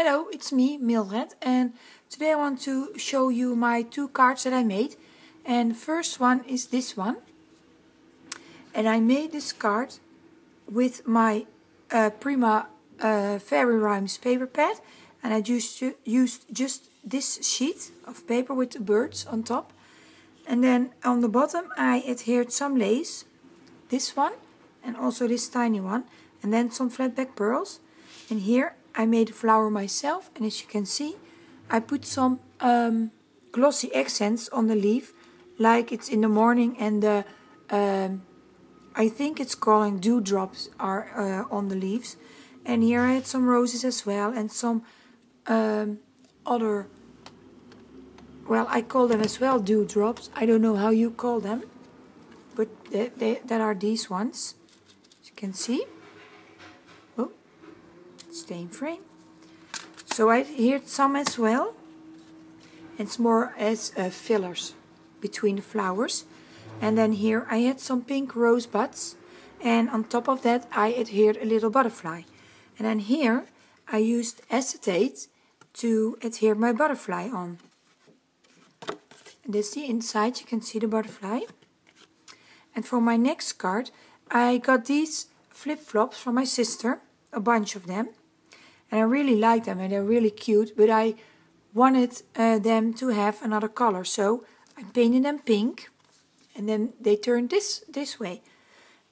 Hello, it's me, Mildred, and today I want to show you my two cards that I made. And the first one is this one. And I made this card with my Prima Fairy Rhymes paper pad. And I used just this sheet of paper with the birds on top. And then on the bottom I adhered some lace, this one, and also this tiny one. And then some flat back pearls. And here I made a flower myself, and as you can see, I put some glossy accents on the leaf, like it's in the morning, and the I think it's calling dewdrops are on the leaves. And here I had some roses as well, and some other, well, I call them as well dewdrops. I don't know how you call them, but that are these ones, as you can see. Stay in frame. So I adhered some as well. It's more as fillers between the flowers. And then here I had some pink rose buds, and on top of that I adhered a little butterfly. And then here I used acetate to adhere my butterfly on. And this is the inside, you can see the butterfly. And for my next card I got these flip-flops from my sister, a bunch of them. And I really like them, and they're really cute, but I wanted them to have another color. So I painted them pink, and then they turned this way.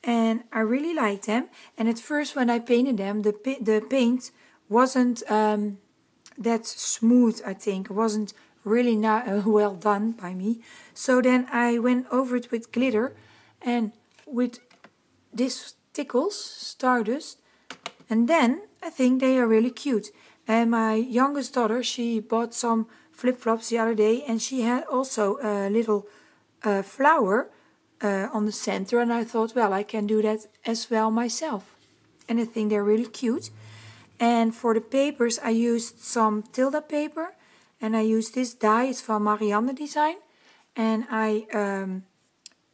And I really like them. And at first when I painted them, the paint wasn't that smooth, I think. It wasn't really well done by me. So then I went over it with glitter, and with this Tickles Stardust. And then I think they are really cute. And my youngest daughter, she bought some flip-flops the other day, and she had also a little flower on the center, and I thought, well, I can do that as well myself. And I think they're really cute. And for the papers I used some Tilda paper, and I used this die, it's from Marianne Design, and I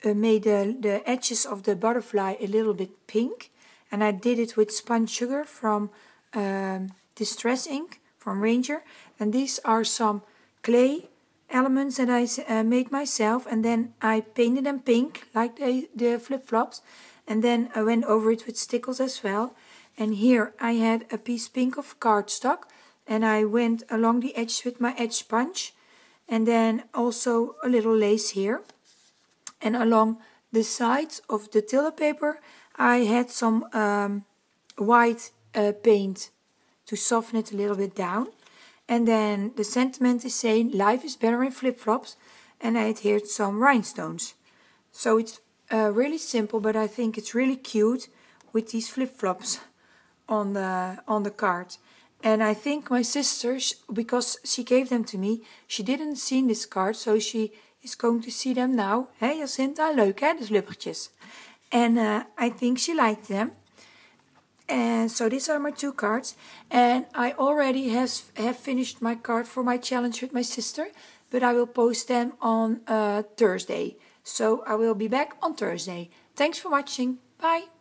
made the edges of the butterfly a little bit pink. And I did it with spun sugar from Distress ink from Ranger. And these are some clay elements that I made myself. And then I painted them pink, like the flip-flops. And then I went over it with stickles as well. And here I had a piece pink of cardstock. And I went along the edge with my edge sponge. And then also a little lace here. And along the sides of the Tilda paper I had some white paint to soften it a little bit down. And then the sentiment is saying life is better in flip-flops, and I adhered some rhinestones. So it's really simple, but I think it's really cute with these flip-flops on the card. And I think my sister, because she gave them to me, she didn't see this card, so she is going to see them now. Hé Jacinta, leuk hè, de slippertjes. And I think she liked them. And so these are my two cards. And I already have finished my card for my challenge with my sister. But I will post them on Thursday. So I will be back on Thursday. Thanks for watching. Bye.